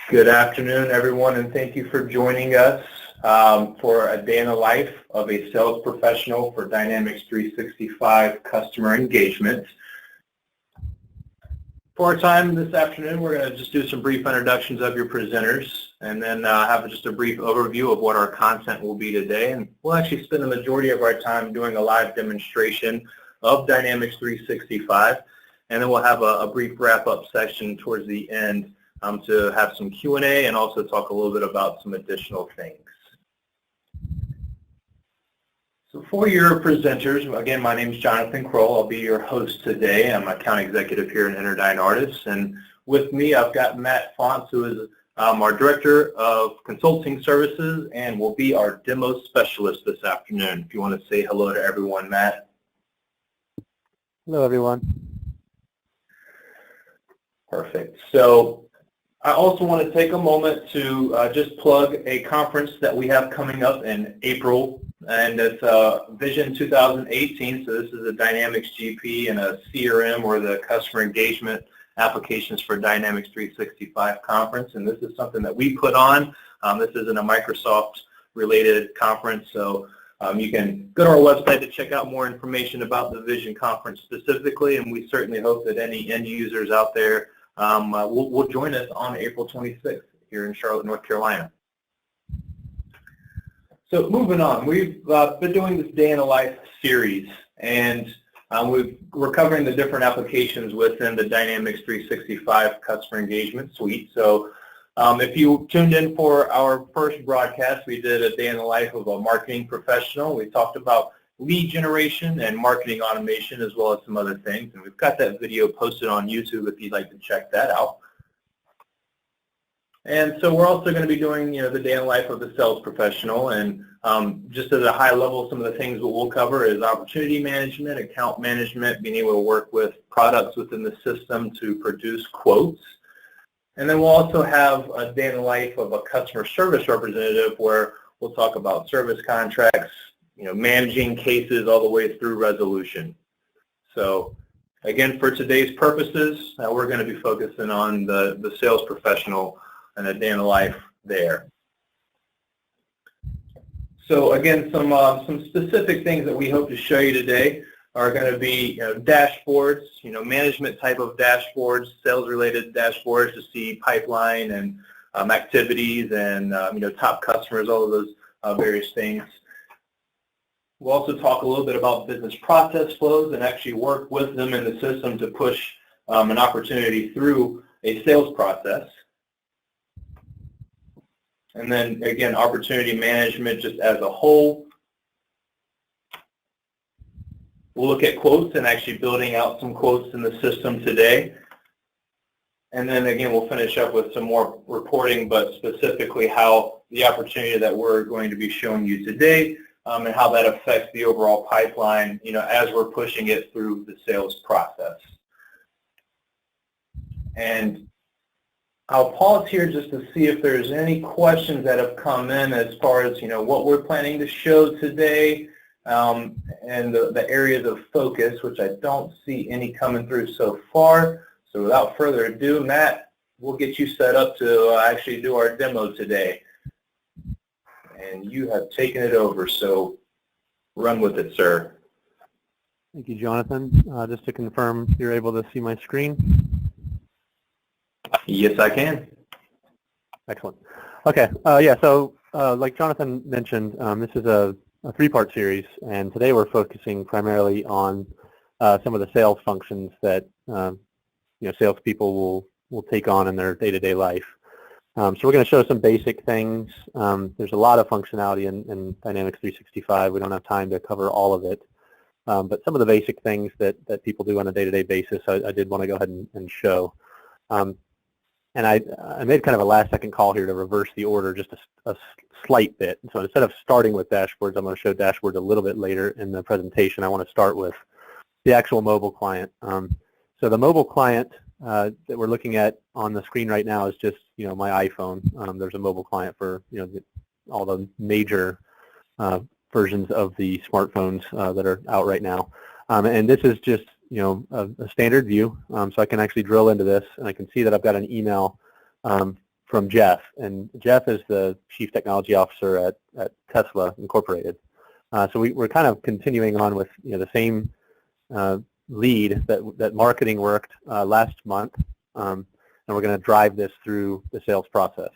Good afternoon, everyone, and thank you for joining us for a day in the life of a sales professional for Dynamics 365 customer engagement. For our time this afternoon, we're going to just do some brief introductions of your presenters and then have just a brief overview of what our content will be today. And we'll actually spend the majority of our time doing a live demonstration of Dynamics 365, and then we'll have a brief wrap-up session towards the end to have some Q&A and also talk a little bit about some additional things. So for your presenters, again, my name is Jonathan Kroll. I'll be your host today. I'm account executive here in Interdyne Artists, and with me I've got Matt Fonts, who is our Director of Consulting Services and will be our demo specialist this afternoon. If you want to say hello to everyone, Matt. Hello, everyone. Perfect. So I also want to take a moment to just plug a conference that we have coming up in April, and it's Vision 2018. So this is a Dynamics GP and a CRM, or the Customer Engagement Applications for Dynamics 365 conference, and this is something that we put on. This isn't a Microsoft-related conference, so you can go to our website to check out more information about the Vision conference specifically, and we certainly hope that any end users out there will join us on April 26th here in Charlotte, North Carolina. So moving on, we've been doing this Day in the Life series, and we're covering the different applications within the Dynamics 365 Customer Engagement Suite. So if you tuned in for our first broadcast, we did a Day in the Life of a marketing professional. We talked about lead generation and marketing automation, as well as some other things. And we've got that video posted on YouTube if you'd like to check that out. And so we're also going to be doing, the day in the life of the sales professional. And just at a high level, some of the things that we'll cover is opportunity management, account management, being able to work with products within the system to produce quotes. And then we'll also have a day in the life of a customer service representative, where we'll talk about service contracts, managing cases all the way through resolution. So again, for today's purposes, we're going to be focusing on the sales professional and a day in the life there. So again, some specific things that we hope to show you today are going to be dashboards, management type of dashboards, sales-related dashboards to see pipeline and activities and top customers, all of those various things. We'll also talk a little bit about business process flows and actually work with them in the system to push an opportunity through a sales process. And then again, opportunity management just as a whole. We'll look at quotes and actually building out some quotes in the system today. And then again, we'll finish up with some more reporting, but specifically how the opportunity that we're going to be showing you today and how that affects the overall pipeline, as we're pushing it through the sales process. And I'll pause here just to see if there's any questions that have come in as far as, what we're planning to show today and the areas of focus, which I don't see any coming through so far. So without further ado, Matt, we'll get you set up to actually do our demo today. And you have taken it over, so run with it, sir. Thank you, Jonathan. Just to confirm, you're able to see my screen? Yes, I can. Excellent. Okay, yeah, so like Jonathan mentioned, this is a three-part series, and today we're focusing primarily on some of the sales functions that salespeople will take on in their day-to-day life. So we're going to show some basic things. There's a lot of functionality in Dynamics 365. We don't have time to cover all of it. But some of the basic things that people do on a day-to-day basis, I did want to go ahead and show. And I made kind of a last-second call here to reverse the order just a slight bit. So instead of starting with dashboards, I'm going to show dashboards a little bit later in the presentation. I want to start with the actual mobile client. So the mobile client that we're looking at on the screen right now is just, my iPhone. There's a mobile client for, all the major versions of the smartphones that are out right now. And this is just, a standard view. So I can actually drill into this, and I can see that I've got an email from from Jeff, and Jeff is the Chief Technology Officer at Tesla Incorporated. So we're kind of continuing on with the same lead that marketing worked last month, and we're going to drive this through the sales process.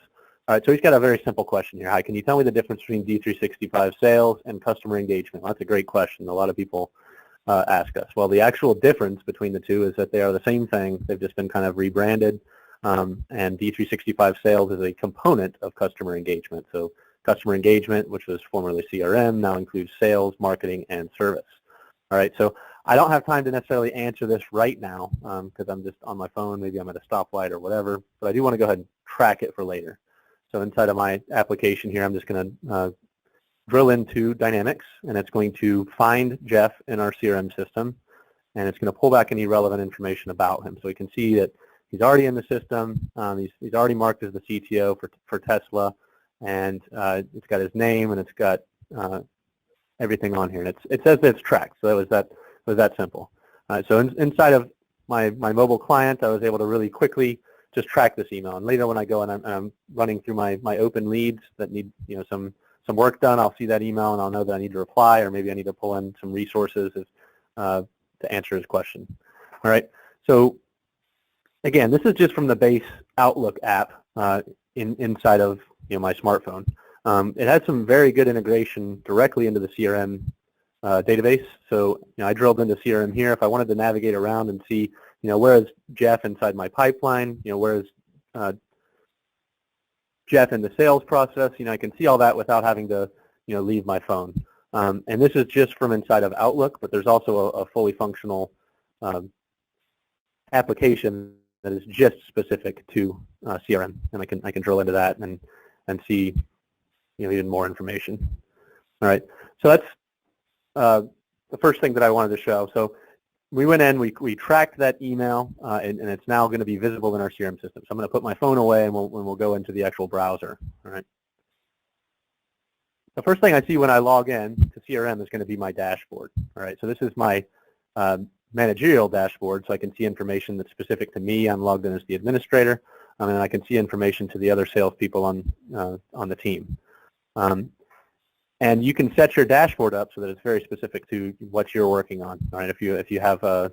All right, so he's got a very simple question here. Hi, can you tell me the difference between D365 sales and customer engagement? Well, that's a great question. A lot of people ask us. Well, the actual difference between the two is that they are the same thing. They've just been kind of rebranded, and D365 sales is a component of customer engagement. So customer engagement, which was formerly CRM, now includes sales, marketing, and service. All right, so I don't have time to necessarily answer this right now because I'm just on my phone. Maybe I'm at a stoplight or whatever, but I do want to go ahead and track it for later. So inside of my application here, I'm just going to drill into Dynamics, and it's going to find Jeff in our CRM system, and it's going to pull back any relevant information about him. So we can see that he's already in the system. He's already marked as the CTO for Tesla, and it's got his name, and it's got everything on here, and it says that it's tracked. So it was that simple. So inside of my mobile client, I was able to really quickly just track this email. And later when I go and I'm running through my open leads that need some work done, I'll see that email and I'll know that I need to reply, or maybe I need to pull in some resources to answer his question. All right. So again, this is just from the base Outlook app inside of my smartphone. It has some very good integration directly into the CRM database. So I drilled into CRM here. If I wanted to navigate around and see where is Jeff inside my pipeline, where is Jeff in the sales process, I can see all that without having to leave my phone. And this is just from inside of Outlook, but there's also a fully functional application that is just specific to CRM, and I can drill into that and see even more information. All right, so that's the first thing that I wanted to show. So we went in, we tracked that email, and it's now going to be visible in our CRM system. So I'm going to put my phone away, and we'll go into the actual browser. All right. The first thing I see when I log in to CRM is going to be my dashboard. All right. So this is my managerial dashboard, so I can see information that's specific to me. I'm logged in as the administrator, and I can see information to the other salespeople on the team. And you can set your dashboard up so that it's very specific to what you're working on. All right, if you have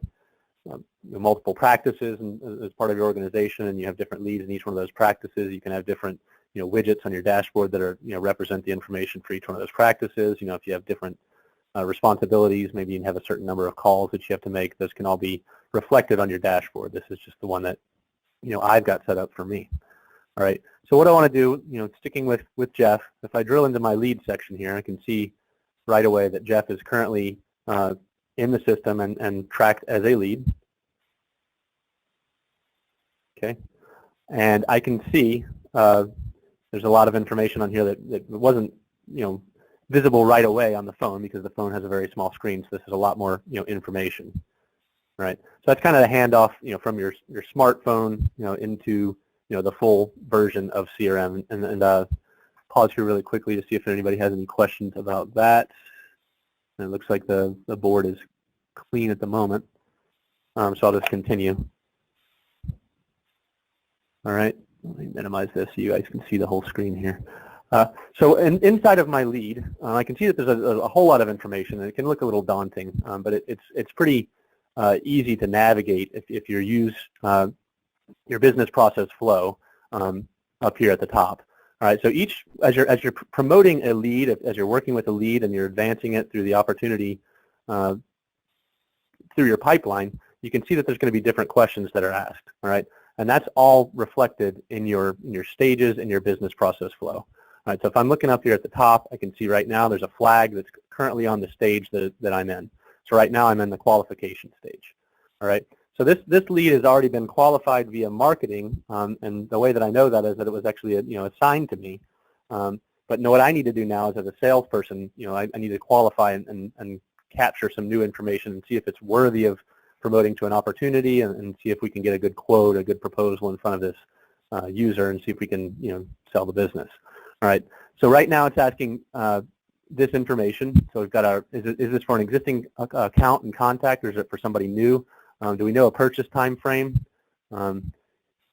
multiple practices as part of your organization, and you have different leads in each one of those practices, you can have different widgets on your dashboard that are represent the information for each one of those practices. If you have different responsibilities, maybe you have a certain number of calls that you have to make. Those can all be reflected on your dashboard. This is just the one that I've got set up for me. All right. So what I want to do, sticking with Jeff, if I drill into my lead section here, I can see right away that Jeff is currently in the system and tracked as a lead. Okay. And I can see there's a lot of information on here that wasn't, visible right away on the phone because the phone has a very small screen. So this is a lot more, information. All right. So that's kind of the handoff, from your smartphone, into the full version of CRM, and pause here really quickly to see if anybody has any questions about that. And it looks like the board is clean at the moment, so I'll just continue. All right, let me minimize this so you guys can see the whole screen here. So inside of my lead, I can see that there's a whole lot of information, and it can look a little daunting, but it's pretty easy to navigate if you use your business process flow up here at the top. All right, so as you're promoting a lead, as you're working with a lead and you're advancing it through the opportunity through your pipeline, you can see that there's going to be different questions that are asked. All right, and that's all reflected in your stages in your business process flow. All right, so if I'm looking up here at the top, I can see right now there's a flag that's currently on the stage that I'm in. So right now I'm in the qualification stage. All right. So this lead has already been qualified via marketing, and the way that I know that is that it was actually assigned to me. But what I need to do now is, as a salesperson, I need to qualify and capture some new information and see if it's worthy of promoting to an opportunity, and see if we can get a good quote, a good proposal in front of this user, and see if we can sell the business. All right. So right now it's asking this information. So we've got is this for an existing account and contact, or is it for somebody new? Do we know a purchase time frame?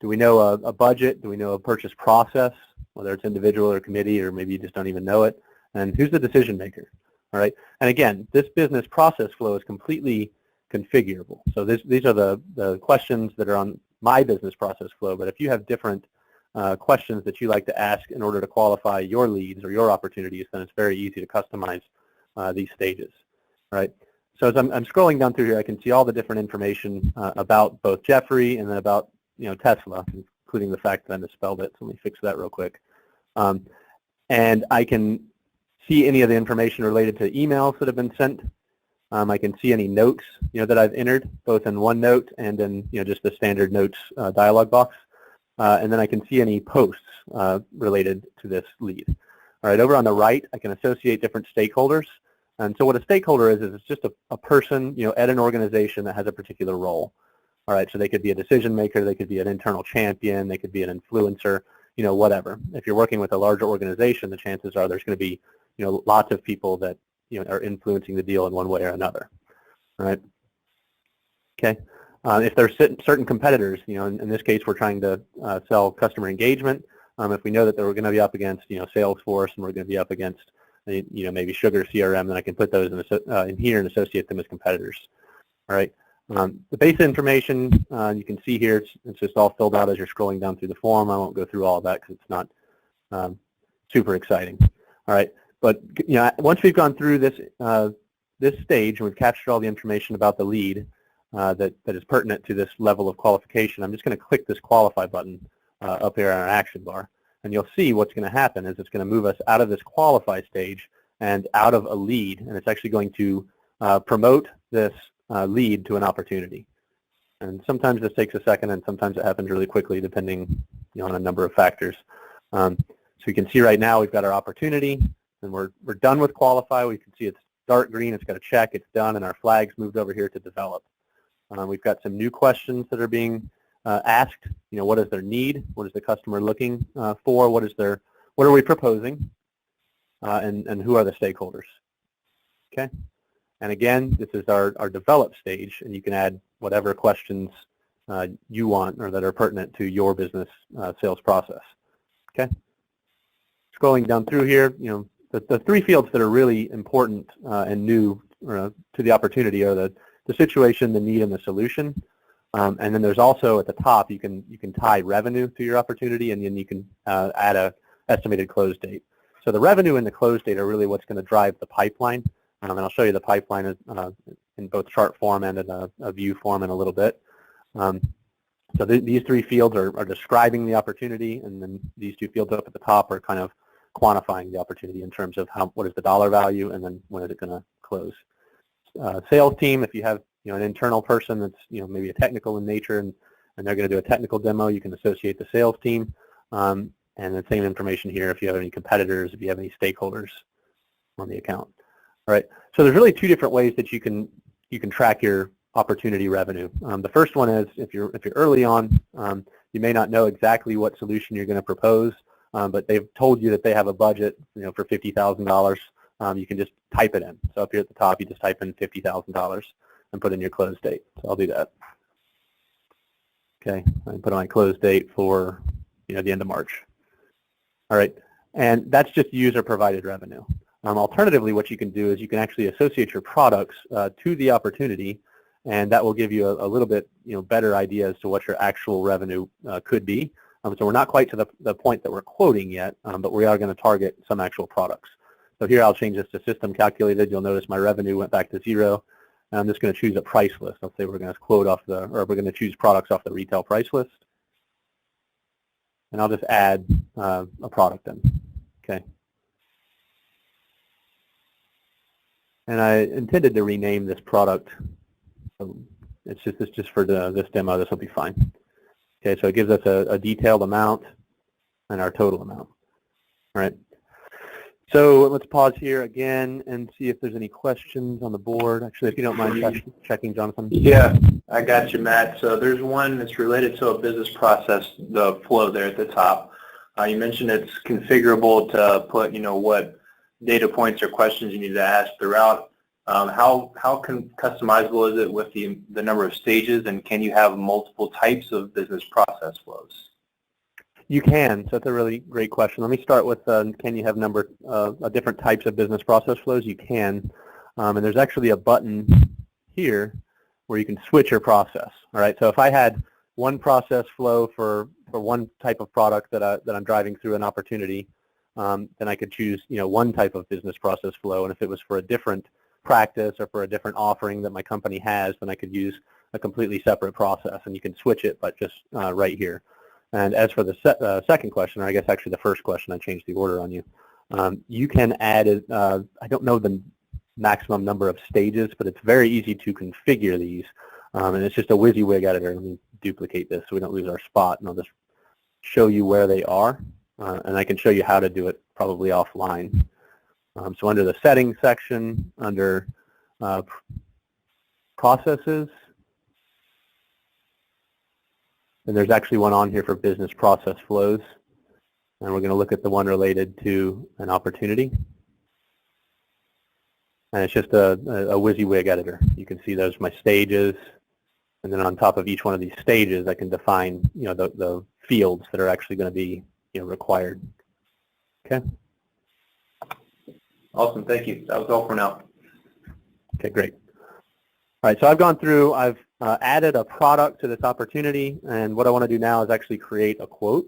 Do we know a budget? Do we know a purchase process, whether it's individual or committee, or maybe you just don't even know it? And who's the decision maker? All right. And again, this business process flow is completely configurable. So these are the questions that are on my business process flow. But if you have different questions that you like to ask in order to qualify your leads or your opportunities, then it's very easy to customize these stages. All right. So as I'm scrolling down through here, I can see all the different information about both Jeffrey and then about Tesla, including the fact that I misspelled it. So let me fix that real quick. And I can see any of the information related to emails that have been sent. I can see any notes that I've entered, both in OneNote and in just the standard notes dialog box. And then I can see any posts related to this lead. All right, over on the right, I can associate different stakeholders. And so what a stakeholder is it's just a person at an organization that has a particular role. All right, so they could be a decision maker, they could be an internal champion, they could be an influencer, whatever. If you're working with a larger organization, the chances are there's going to be lots of people that are influencing the deal in one way or another. All right. Okay. If there's certain competitors, in this case we're trying to sell customer engagement. If we know that we're going to be up against Salesforce and we're going to be up against maybe Sugar CRM, then I can put those in here and associate them as competitors. All right. The basic information you can see here, it's just all filled out as you're scrolling down through the form. I won't go through all of that because it's not super exciting. All right, but once we've gone through this this stage and we've captured all the information about the lead that is pertinent to this level of qualification, I'm just going to click this qualify button up here on our action bar, and you'll see what's going to happen is it's going to move us out of this qualify stage and out of a lead, and it's actually going to promote this lead to an opportunity. And sometimes this takes a second and sometimes it happens really quickly depending on a number of factors. So you can see right now we've got our opportunity and we're done with qualify. We can see it's dark green, it's got a check, it's done, and our flag's moved over here to develop. We've got some new questions that are being asked. What is their need? What is the customer looking for? What are we proposing? And who are the stakeholders? Okay. And again, this is our develop stage, and you can add whatever questions you want or that are pertinent to your business sales process. Okay. Scrolling down through here, the three fields that are really important and new to the opportunity are the situation, the need, and the solution. And then there's also at the top you can tie revenue to your opportunity, and then you can add a estimated close date. So the revenue and the close date are really what's going to drive the pipeline. And I'll show you the pipeline in both chart form and in a view form in a little bit. So these three fields are describing the opportunity, and then these two fields up at the top are kind of quantifying the opportunity in terms of what is the dollar value and then when is it going to close. Sales team, if you have an internal person that's maybe a technical in nature and they're going to do a technical demo, you can associate the sales team. And the same information here if you have any competitors, if you have any stakeholders on the account. All right, so there's really two different ways that you can track your opportunity revenue. The first one is if you're early on, you may not know exactly what solution you're going to propose, but they've told you that they have a budget, for $50,000. You can just type it in. So up here at the top, you just type in $50,000 and put in your close date. So I'll do that. Okay, I put on my close date for the end of March. All right, and that's just user-provided revenue. Alternatively, what you can do is you can actually associate your products to the opportunity, and that will give you a little bit better idea as to what your actual revenue could be. So we're not quite to the point that we're quoting yet, but we are going to target some actual products. So here I'll change this to system calculated. You'll notice my revenue went back to 0. And I'm just going to choose a price list. Let's say we're going to quote off we're going to choose products off the retail price list. And I'll just add a product in. Okay. And I intended to rename this product. So it's just for this demo. This will be fine. Okay, so it gives us a detailed amount and our total amount. All right. So let's pause here again and see if there's any questions on the board. Actually, if you don't mind checking, Jonathan. Yeah, I got you, Matt. So there's one that's related to a business process, the flow there at the top. You mentioned it's configurable to put, what data points or questions you need to ask throughout. How customizable is it with the number of stages, and can you have multiple types of business process flows? You can. So that's a really great question. Let me start with can you have different types of business process flows? You can. And there's actually a button here where you can switch your process. All right. So if I had one process flow for one type of product that I'm driving through an opportunity, then I could choose one type of business process flow. And if it was for a different practice or for a different offering that my company has, then I could use a completely separate process. And you can switch it, but just right here. And as for the second question, or I guess actually the first question, I changed the order on you. You can add, I don't know the maximum number of stages, but it's very easy to configure these. And it's just a WYSIWYG editor. Let me duplicate this so we don't lose our spot, and I'll just show you where they are. And I can show you how to do it probably offline. So under the settings section, under processes, and there's actually one on here for business process flows. And we're going to look at the one related to an opportunity. And it's just a WYSIWYG editor. You can see those my stages. And then on top of each one of these stages, I can define the fields that are actually going to be required. Okay. Awesome. Thank you. That was all for now. Okay, great. All right, so I've gone through, I've added a product to this opportunity, and what I want to do now is actually create a quote.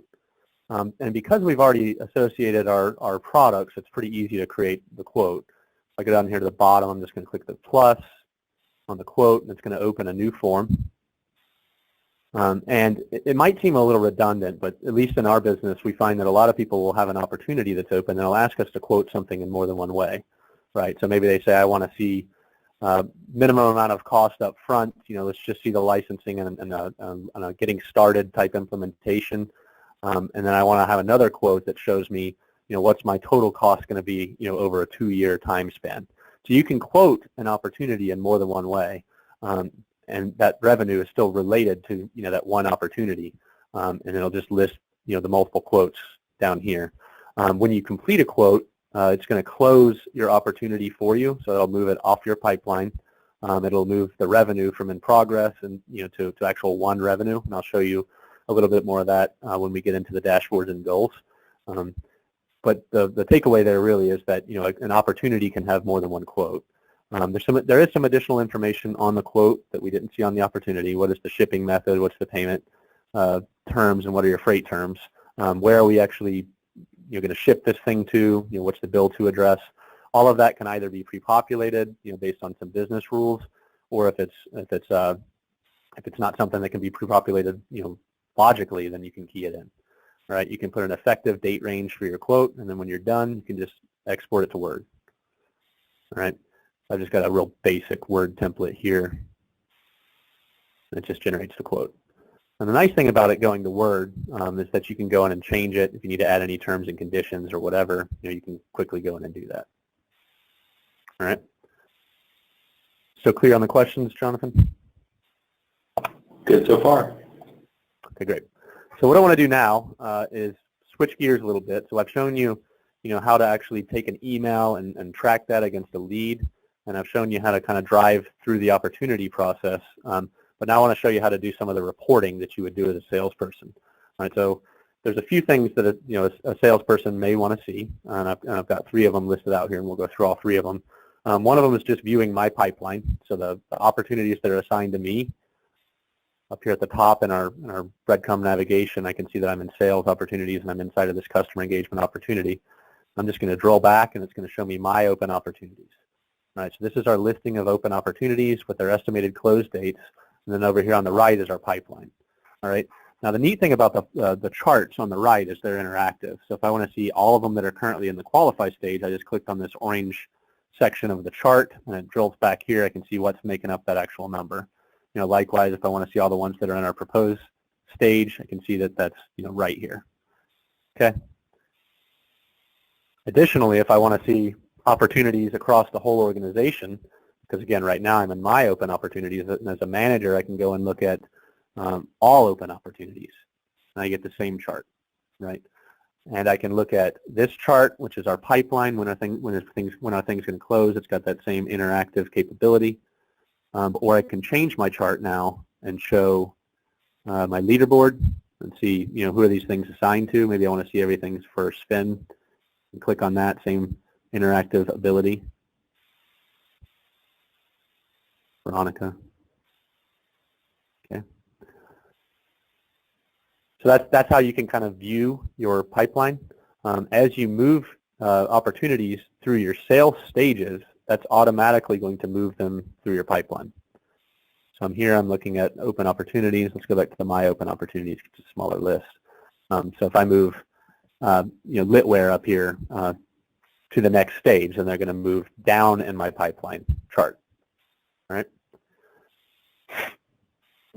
And because we've already associated our products, it's pretty easy to create the quote. If I go down here to the bottom, I'm just going to click the plus on the quote, and it's going to open a new form. And it might seem a little redundant, but at least in our business, we find that a lot of people will have an opportunity that's open, and they'll ask us to quote something in more than one way, right? So maybe they say, I want to see minimum amount of cost up front, let's just see the licensing and a getting started type implementation. And then I want to have another quote that shows me, what's my total cost going to be, over a 2-year time span. So you can quote an opportunity in more than one way, and that revenue is still related to, that one opportunity. And it'll just list, the multiple quotes down here. When you complete a quote, it's going to close your opportunity for you, so it'll move it off your pipeline. It'll move the revenue from in progress and to actual one revenue, and I'll show you a little bit more of that when we get into the dashboards and goals. But the takeaway there really is that an opportunity can have more than one quote. There is some additional information on the quote that we didn't see on the opportunity. What is the shipping method? What's the payment terms, and what are your freight terms? Where are we actually going to ship this thing to? What's the bill to address? All of that can either be pre-populated, based on some business rules, or if it's not something that can be pre-populated, logically, then you can key it in. All right, you can put an effective date range for your quote, and then when you're done, you can just export it to Word. All right, I've just got a real basic Word template here. It just generates the quote. And the nice thing about it going to Word is that you can go in and change it. If you need to add any terms and conditions or whatever, you can quickly go in and do that. All right. So clear on the questions, Jonathan? Good so far. Okay, great. So what I want to do now is switch gears a little bit. So I've shown you, how to actually take an email and track that against a lead, and I've shown you how to kind of drive through the opportunity process. But now I want to show you how to do some of the reporting that you would do as a salesperson. All right, so there's a few things that a salesperson may want to see, and I've got 3 of them listed out here, and we'll go through all 3 of them. One of them is just viewing my pipeline, so the opportunities that are assigned to me. Up here at the top in our breadcrumb navigation, I can see that I'm in sales opportunities and I'm inside of this customer engagement opportunity. I'm just going to drill back, and it's going to show me my open opportunities. All right, so this is our listing of open opportunities with their estimated close dates. And then over here on the right is our pipeline. All right. Now the neat thing about the charts on the right is they're interactive. So if I want to see all of them that are currently in the qualify stage, I just clicked on this orange section of the chart, and it drills back here. I can see what's making up that actual number. Likewise, if I want to see all the ones that are in our proposed stage, I can see that that's right here. Okay. Additionally, if I want to see opportunities across the whole organization, because again, right now I'm in my open opportunities, and as a manager, I can go and look at all open opportunities, and I get the same chart, right? and I can look at this chart, which is our pipeline. When are things going to close? It's got that same interactive capability. Or I can change my chart now and show my leaderboard and see, who are these things assigned to. Maybe I want to see everything's first spin. And click on that same interactive ability. Veronica. Okay. So that's how you can kind of view your pipeline. As you move opportunities through your sales stages, that's automatically going to move them through your pipeline. So I'm looking at open opportunities. Let's go back to the My Open Opportunities. It's a smaller list. So if I move Litware up here to the next stage, then they're going to move down in my pipeline chart. All right.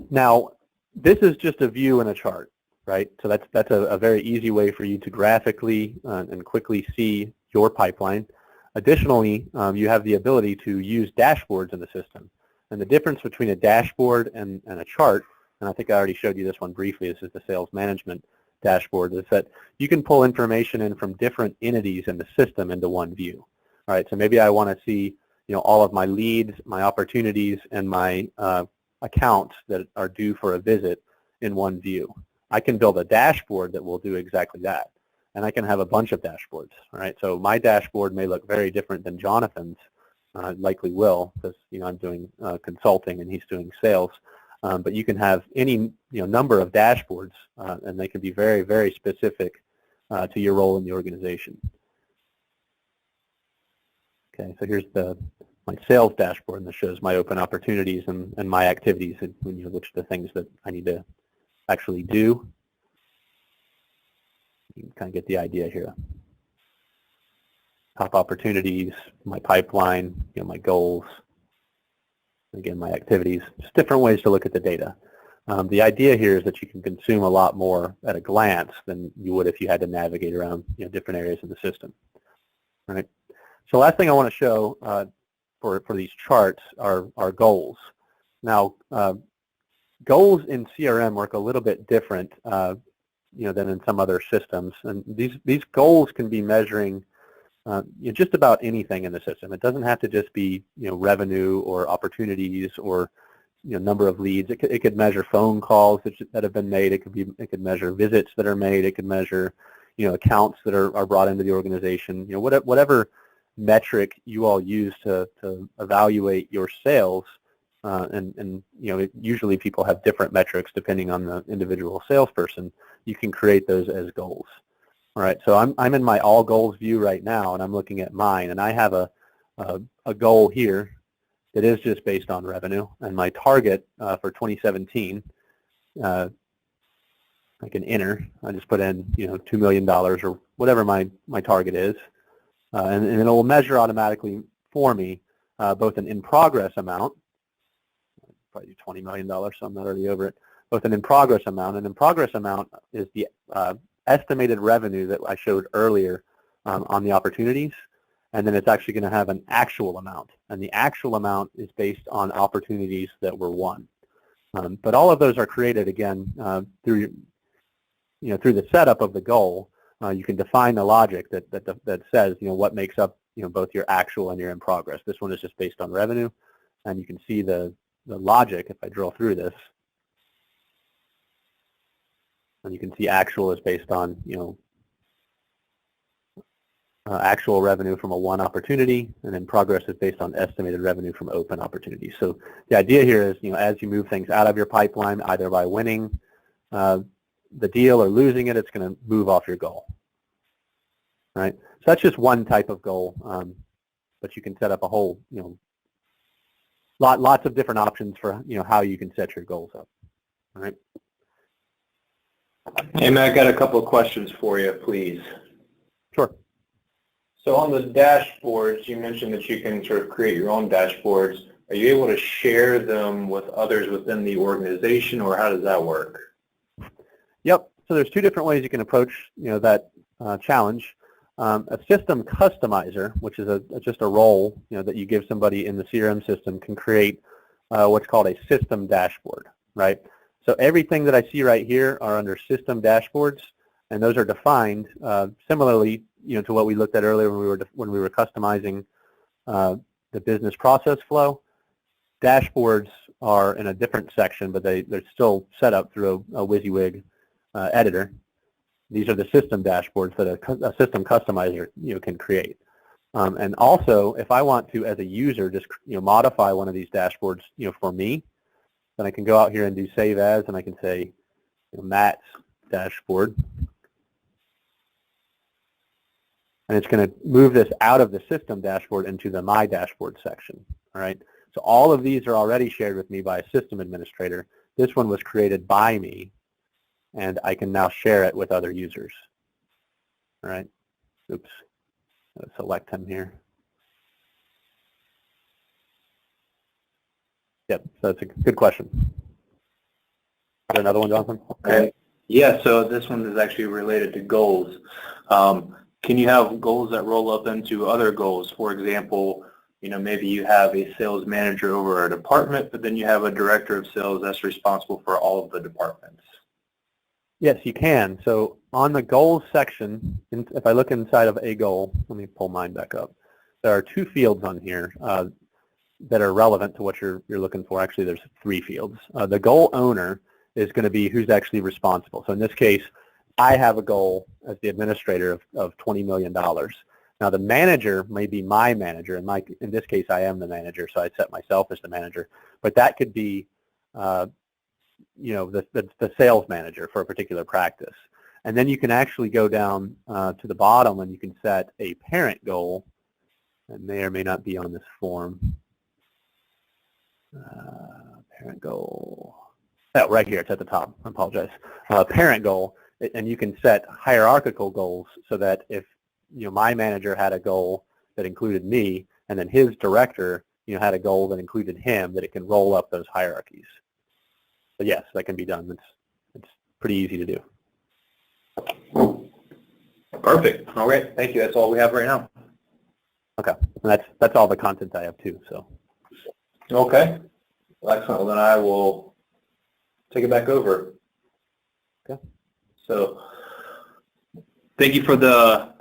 Now, this is just a view in a chart, right? So that's a very easy way for you to graphically and quickly see your pipeline. Additionally, you have the ability to use dashboards in the system. And the difference between a dashboard and a chart, and I think I already showed you this one briefly, this is the sales management dashboard, is that you can pull information in from different entities in the system into one view. All right, so maybe I want to see all of my leads, my opportunities, and my accounts that are due for a visit in one view. I can build a dashboard that will do exactly that. And I can have a bunch of dashboards, all right? So my dashboard may look very different than Jonathan's, likely will, because I'm doing consulting and he's doing sales. But you can have any number of dashboards, and they can be very, very specific to your role in the organization. Okay, so here's my sales dashboard, and this shows my open opportunities and my activities, and which are the things that I need to actually do. You can kind of get the idea here. Top opportunities, my pipeline, my goals, again, my activities, just different ways to look at the data. The idea here is that you can consume a lot more at a glance than you would if you had to navigate around different areas of the system. All right. So last thing I want to show for these charts are goals. Now, goals in CRM work a little bit different than in some other systems, and these goals can be measuring just about anything in the system. It doesn't have to just be revenue or opportunities or number of leads. It could measure phone calls that have been made. It could measure visits that are made. It could measure accounts that are brought into the organization. Whatever metric you all use to evaluate your sales, and usually people have different metrics depending on the individual salesperson. You can create those as goals. All right, so I'm in my all goals view right now, and I'm looking at mine, and I have a goal here that is just based on revenue, and my target for 2017, I can enter. I just put in $2 million or whatever my target is, and it will measure automatically for me both an in-progress amount, probably $20 million, so I'm not already over it, both an in-progress amount. An in-progress amount is the estimated revenue that I showed earlier on the opportunities, and then it's actually going to have an actual amount, and the actual amount is based on opportunities that were won. But all of those are created again through the setup of the goal. You can define the logic that says what makes up both your actual and your in progress. This one is just based on revenue, and you can see the logic if I drill through this. And you can see actual is based on, actual revenue from a won opportunity, and then progress is based on estimated revenue from open opportunities. So the idea here is, as you move things out of your pipeline, either by winning the deal or losing it, it's going to move off your goal. Right? So that's just one type of goal, but you can set up a whole, lots of different options for, how you can set your goals up. All right? Hey, Matt, I got a couple of questions for you, please. Sure. So on the dashboards, you mentioned that you can sort of create your own dashboards. Are you able to share them with others within the organization, or how does that work? Yep. So there's two different ways you can approach, that challenge. A system customizer, which is just a role, that you give somebody in the CRM system, can create what's called a system dashboard, right? So everything that I see right here are under system dashboards. And those are defined similarly, to what we looked at earlier when we were customizing the business process flow. Dashboards are in a different section, but they're still set up through a WYSIWYG editor. These are the system dashboards that a system customizer can create. And also, if I want to, as a user, just modify one of these dashboards for me, then I can go out here and do Save As, and I can say Matt's dashboard. And it's going to move this out of the system dashboard into the My Dashboard section. All right. So all of these are already shared with me by a system administrator. This one was created by me, and I can now share it with other users. All right. Oops. Let's select him here. Yep. So that's a good question. Got another one, Jonathan? Okay. Yeah. So this one is actually related to goals. Can you have goals that roll up into other goals? For example, maybe you have a sales manager over a department, but then you have a director of sales that's responsible for all of the departments. Yes, you can. So on the goals section, if I look inside of a goal, let me pull mine back up. There are 2 fields on here that are relevant to what you're looking for. Actually, there's 3 fields. The goal owner is going to be who's actually responsible. So in this case, I have a goal as the administrator of $20 million. Now the manager may be my manager, and in this case I am the manager, so I set myself as the manager. But that could be, the sales manager for a particular practice. And then you can actually go down to the bottom and you can set a parent goal. It may or may not be on this form. Parent goal. Oh, right here, it's at the top. I apologize. Parent goal. And you can set hierarchical goals so that if my manager had a goal that included me, and then his director had a goal that included him, that it can roll up those hierarchies. But yes, that can be done. It's pretty easy to do. Perfect. All right. Thank you. That's all we have right now. Okay. And that's all the content I have too. So. Okay. Well, excellent. Well, then I will take it back over. Okay. So thank you for the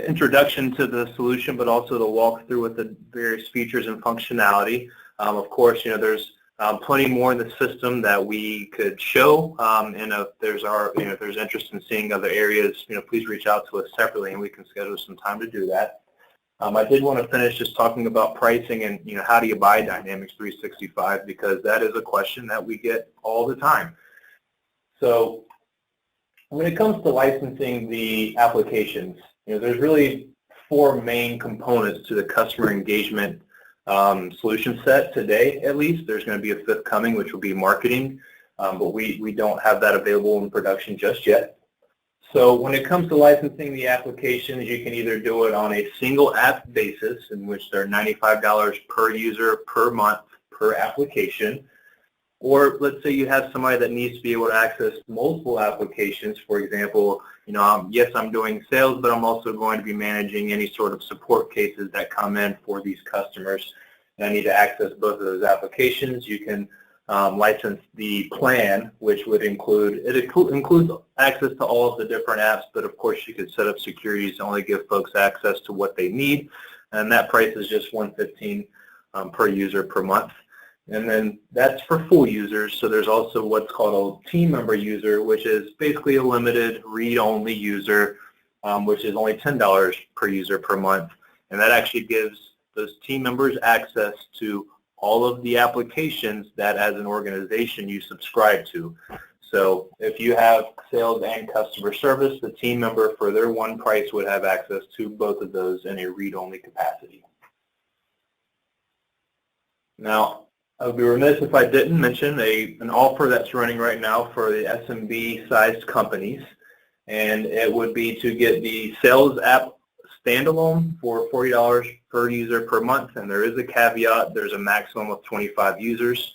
introduction to the solution, but also the walkthrough with the various features and functionality. Of course, there's plenty more in the system that we could show, and if there's interest in seeing other areas, please reach out to us separately, and we can schedule some time to do that. I did want to finish just talking about pricing and how do you buy Dynamics 365, because that is a question that we get all the time. So when it comes to licensing the applications, there's really 4 main components to the customer engagement solution set today, at least. There's going to be a 5th coming, which will be marketing, but we don't have that available in production just yet. So when it comes to licensing the applications, you can either do it on a single app basis, in which they're $95 per user per month per application. Or let's say you have somebody that needs to be able to access multiple applications. For example, yes, I'm doing sales, but I'm also going to be managing any sort of support cases that come in for these customers. And I need to access both of those applications. You can license the plan, which would includes access to all of the different apps, but of course you could set up securities to only give folks access to what they need. And that price is just $115 per user per month. And then that's for full users. So there's also what's called a team member user, which is basically a limited read-only user, which is only $10 per user per month. And that actually gives those team members access to all of the applications that as an organization you subscribe to. So if you have sales and customer service, the team member for their one price would have access to both of those in a read-only capacity. Now, I would be remiss if I didn't mention an offer that's running right now for the SMB-sized companies, and it would be to get the sales app standalone for $40 per user per month, and there is a caveat. There's a maximum of 25 users.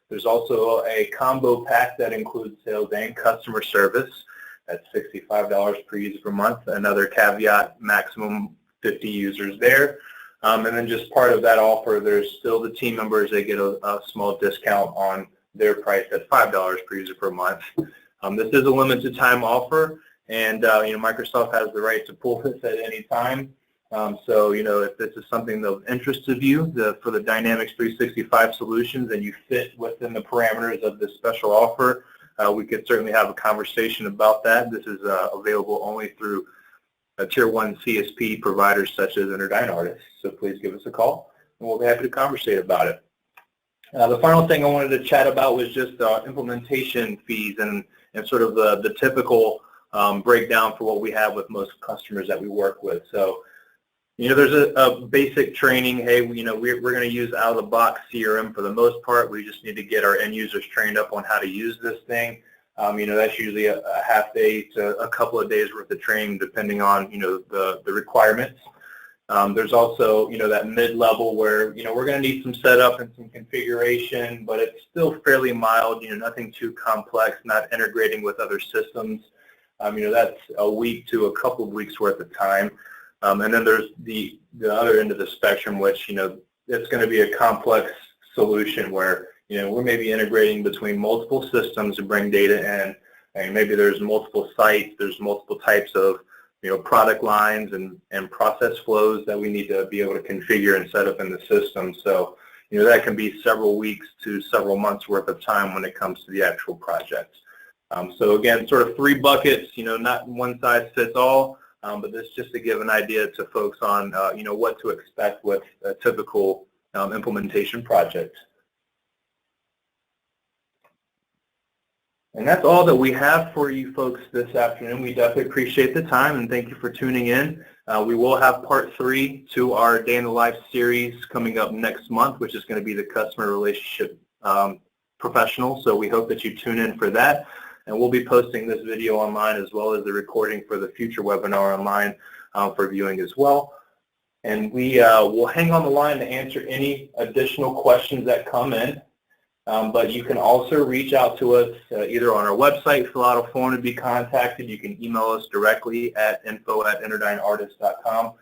There's also a combo pack that includes sales and customer service. That's $65 per user per month. Another caveat, maximum 50 users there. And then just part of that offer, there's still the team members. They get a small discount on their price at $5 per user per month. This is a limited time offer, and Microsoft has the right to pull this at any time. So if this is something of interest of you for the Dynamics 365 solutions and you fit within the parameters of this special offer, we could certainly have a conversation about that. This is available only through Tier 1 CSP providers such as Interdyne Artist. So please give us a call, and we'll be happy to conversate about it. The final thing I wanted to chat about was just implementation fees and sort of the typical breakdown for what we have with most customers that we work with. So, there's a basic training. Hey, we're going to use out-of-the-box CRM for the most part. We just need to get our end users trained up on how to use this thing. That's usually a half day to a couple of days worth of training, depending on the requirements. There's also that mid-level where we're going to need some setup and some configuration, but it's still fairly mild. Nothing too complex, not integrating with other systems. That's a week to a couple of weeks worth of time. And then there's the other end of the spectrum, which it's going to be a complex solution where we're maybe integrating between multiple systems to bring data in, and maybe there's multiple sites, there's multiple types of product lines and process flows that we need to be able to configure and set up in the system. So that can be several weeks to several months worth of time when it comes to the actual project. So again, sort of 3 buckets, not one size fits all. But this just to give an idea to folks on, what to expect with a typical implementation project. And that's all that we have for you folks this afternoon. We definitely appreciate the time and thank you for tuning in. We will have part 3 to our Day in the Life series coming up next month, which is going to be the customer relationship professional. So we hope that you tune in for that. And we'll be posting this video online as well as the recording for the future webinar online for viewing as well. And we will hang on the line to answer any additional questions that come in. But you can also reach out to us either on our website, fill out a form to be contacted. You can email us directly at info@interdyneartist.com.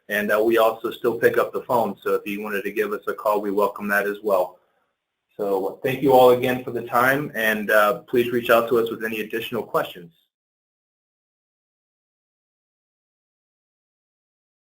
And we also still pick up the phone. So if you wanted to give us a call, we welcome that as well. So thank you all again for the time, and please reach out to us with any additional questions.